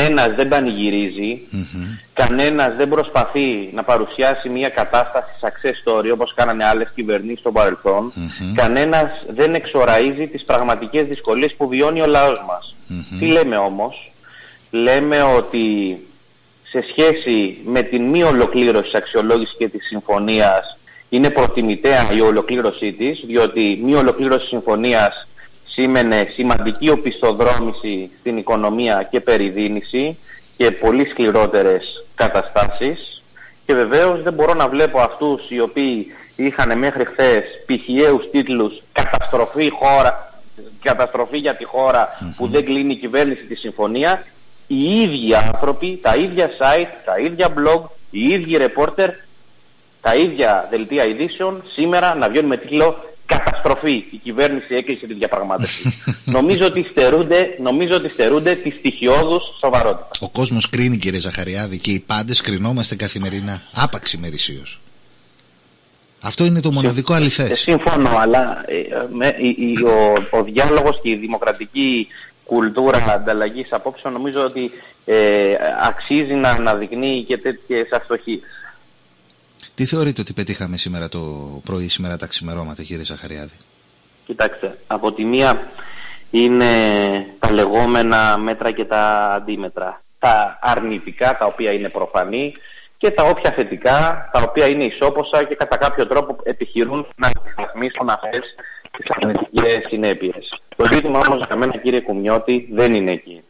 κανένας δεν πανηγυρίζει, κανένας δεν προσπαθεί να παρουσιάσει μια κατάσταση success story όπως κάνανε άλλες κυβερνήσεις στο παρελθόν, κανένας δεν εξοραίζει τις πραγματικές δυσκολίες που βιώνει ο λαός μας. Τι λέμε όμως? Λέμε ότι σε σχέση με την μη ολοκλήρωση της αξιολόγησης και της συμφωνίας είναι προτιμητέα η ολοκλήρωσή της, διότι η μη ολοκλήρωση της συμφωνίας σήμαινε σημαντική οπισθοδρόμηση στην οικονομία και περιδίνηση και πολύ σκληρότερες καταστάσεις, και βεβαίως δεν μπορώ να βλέπω αυτούς οι οποίοι είχαν μέχρι χθες πηχιαίους τίτλους καταστροφή για τη χώρα που δεν κλείνει η κυβέρνηση τη συμφωνία, οι ίδιοι άνθρωποι, τα ίδια site, τα ίδια blog, οι ίδιοι ρεπόρτερ, τα ίδια δελτία ειδήσεων σήμερα να βγαίνουν με τίτλο «Καταστροφή, η κυβέρνηση έκλεισε τη διαπραγμάτευση». Νομίζω ότι στερούνται τη στοιχειώδους σοβαρότητα. Ο κόσμος κρίνει, κύριε Ζαχαριάδη, και οι πάντες κρινόμαστε καθημερινά, άπαξ ημερησίως. Αυτό είναι το μοναδικό αληθές. Συμφωνώ, αλλά ο διάλογος και η δημοκρατική κουλτούρα ανταλλαγής απόψεων νομίζω ότι αξίζει να αναδεικνύει και τέτοιες αστοχίες. Τι θεωρείτε ότι πετύχαμε σήμερα το πρωί, σήμερα τα ξημερώματα, κύριε Ζαχαριάδη? Κοιτάξτε, από τη μία είναι τα λεγόμενα μέτρα και τα αντίμετρα. Τα αρνητικά, τα οποία είναι προφανή, και τα όποια θετικά, τα οποία είναι ισόποσα και κατά κάποιο τρόπο επιχειρούν να αντισταθμίσουν αυτές τις αρνητικές συνέπειες. Το ζήτημα όμως για μένα, κύριε Κουμιώτη, δεν είναι εκεί.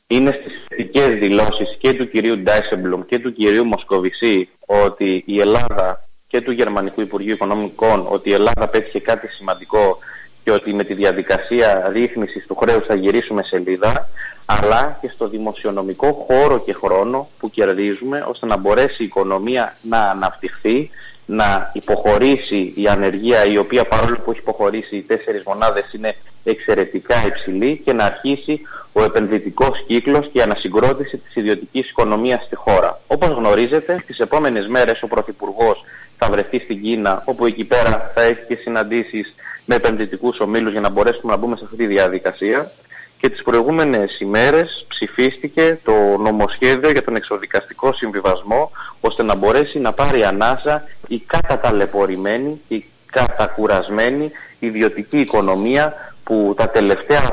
Είναι στις θετικές δηλώσεις και του κυρίου Ντάισεμπλουμ και του κυρίου Μοσκοβισή ότι η Ελλάδα, και του Γερμανικού Υπουργείου Οικονομικών, ότι η Ελλάδα πέτυχε κάτι σημαντικό και ότι με τη διαδικασία ρύθμισης του χρέους θα γυρίσουμε σελίδα, αλλά και στο δημοσιονομικό χώρο και χρόνο που κερδίζουμε ώστε να μπορέσει η οικονομία να αναπτυχθεί, να υποχωρήσει η ανεργία, η οποία παρόλο που έχει υποχωρήσει οι 4 μονάδες είναι εξαιρετικά υψηλή, και να αρχίσει ο επενδυτικός κύκλος και η ανασυγκρότηση της ιδιωτικής οικονομίας στη χώρα. Όπως γνωρίζετε, τις επόμενες μέρες ο Πρωθυπουργός θα βρεθεί στην Κίνα, όπου εκεί πέρα θα έχει και συναντήσεις με επενδυτικούς ομίλους για να μπορέσουμε να μπούμε σε αυτή τη διαδικασία. Και τις προηγούμενες ημέρες ψηφίστηκε το νομοσχέδιο για τον εξοδικαστικό συμβιβασμό, ώστε να μπορέσει να πάρει ανάσα η καταταλαιπωρημένη, η κατακουρασμένη ιδιωτική οικονομία που τα τελευταία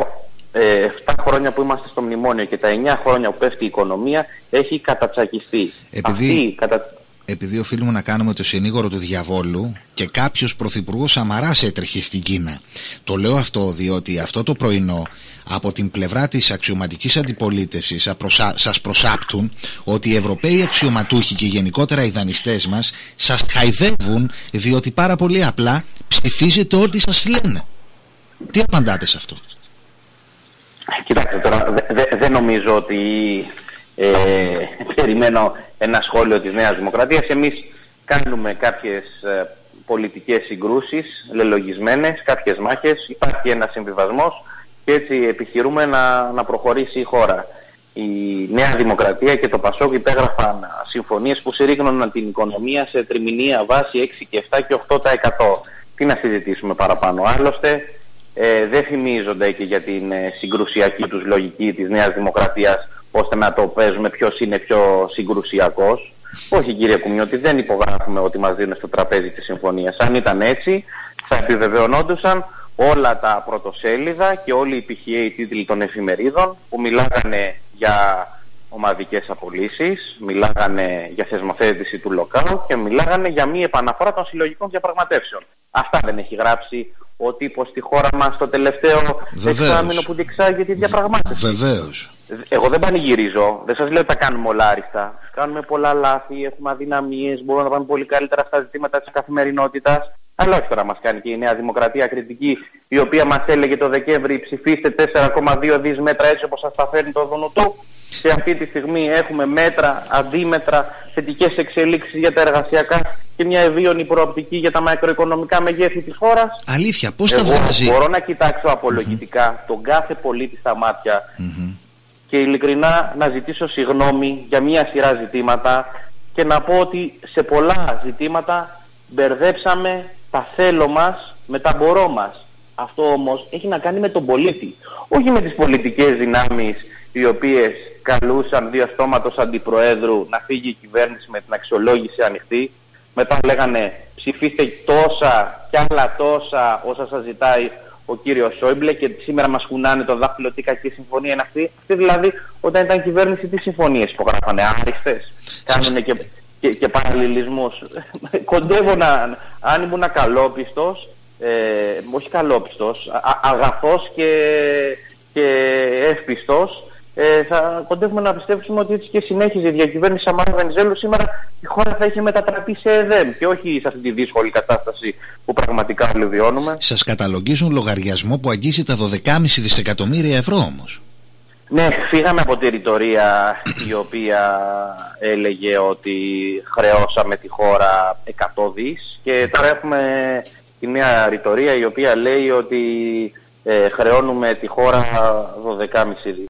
7 χρόνια που είμαστε στο μνημόνιο και τα 9 χρόνια που πέφτει η οικονομία έχει κατατσακιστεί. Επειδή οφείλουμε να κάνουμε το συνήγορο του διαβόλου και κάποιος πρωθυπουργός Σαμαράς έτρεχε στην Κίνα. Το λέω αυτό διότι αυτό το πρωινό από την πλευρά της αξιωματικής αντιπολίτευσης σας προσάπτουν ότι οι Ευρωπαίοι αξιωματούχοι και γενικότερα οι δανειστές μας σας χαϊδεύουν, διότι πάρα πολύ απλά ψηφίζετε ό,τι σας λένε. Τι απαντάτε σε αυτό? Κοιτάξτε τώρα, δεν νομίζω ότι περιμένω ένα σχόλιο της Νέας Δημοκρατίας. Εμείς κάνουμε κάποιες πολιτικές συγκρούσεις λελογισμένες, κάποιες μάχες, υπάρχει ένας συμβιβασμός και έτσι επιχειρούμε να προχωρήσει η χώρα. Η Νέα Δημοκρατία και το ΠΑΣΟΚ υπέγραφαν συμφωνίες που συρρήγνωναν την οικονομία σε τριμηνία βάση 6 και 7 και 8%. Τι να συζητήσουμε παραπάνω? Άλλωστε δεν φημίζονται και για την συγκρουσιακή τους λογική της Νέας Δημοκρατίας, ώστε να το παίζουμε ποιος είναι πιο συγκρουσιακός. Όχι, κύριε Κουμιώτη, δεν υπογράφουμε ότι μας δίνουν στο τραπέζι της συμφωνίας. Αν ήταν έτσι, θα επιβεβαιωνόντουσαν όλα τα πρωτοσέλιδα και όλοι οι πηχιαίοι τίτλοι των εφημερίδων που μιλάγανε για ομαδικές απολύσεις, μιλάγανε για θεσμοθέτηση του lockout και μιλάγανε για μη επαναφορά των συλλογικών διαπραγματεύσεων. Αυτά δεν έχει γράψει ο τύπος στη χώρα μας το τελευταίο εξάμηνο που διεξάγει τη διαπραγμάτευση? Βεβαίως. Εγώ δεν πανηγυρίζω, δεν σας λέω ότι τα κάνουμε όλα άριστα. Κάνουμε πολλά λάθη, έχουμε αδυναμίες, μπορούμε να πάμε πολύ καλύτερα στα ζητήματα της καθημερινότητας. Αλλά όχι τώρα μας κάνει και η Νέα Δημοκρατία κριτική, η οποία μας έλεγε το Δεκέμβρη ψηφίστε 4,2 δις μέτρα έτσι όπως σας τα φέρνει το Δουνουτού. Και αυτή τη στιγμή έχουμε μέτρα, αντίμετρα, θετικές εξελίξεις για τα εργασιακά και μια ευίωνη προοπτική για τα μακροοικονομικά μεγέθη της χώρας. Αλήθεια, πώς τα βγάζει? Μπορώ να κοιτάξω απολογητικά τον κάθε πολίτη στα μάτια και ειλικρινά να ζητήσω συγγνώμη για μια σειρά ζητήματα και να πω ότι σε πολλά ζητήματα μπερδέψαμε τα θέλω μας με τα μπορώ μας. Αυτό όμως έχει να κάνει με τον πολίτη, όχι με τις πολιτικές δυνάμεις οι οποίες καλούσαν διαστόματος αντιπροέδρου να φύγει η κυβέρνηση με την αξιολόγηση ανοιχτή. Μετά λέγανε ψηφίστε τόσα κι άλλα τόσα όσα σας ζητάει ο κύριος Σόιμπλε, και σήμερα μας κουνάνε το δάχτυλο, τι κακή συμφωνία είναι αυτή. Αυτή δηλαδή, όταν ήταν κυβέρνηση, τι συμφωνίες υπογράφανε, άριστες, κάνουν και παραλληλισμούς. Κοντεύω αν ήμουν καλόπιστος, όχι καλόπιστος, αγαθός και εύπιστος, θα κοντεύουμε να πιστέψουμε ότι έτσι και συνέχιζε η διακυβέρνηση Σαμάρα Βενιζέλου, σήμερα η χώρα θα είχε μετατραπεί σε ΕΔΕΜ και όχι σε αυτή τη δύσκολη κατάσταση που πραγματικά όλοι βιώνουμε. Σας καταλογίζουν λογαριασμό που αγγίζει τα 12,5 δισεκατομμύρια ευρώ όμως. Ναι, φύγαμε από τη ρητορία η οποία έλεγε ότι χρεώσαμε τη χώρα 100 δις και τώρα έχουμε τη μια ρητορία η οποία λέει ότι χρεώνουμε τη χώρα 12,5 δις.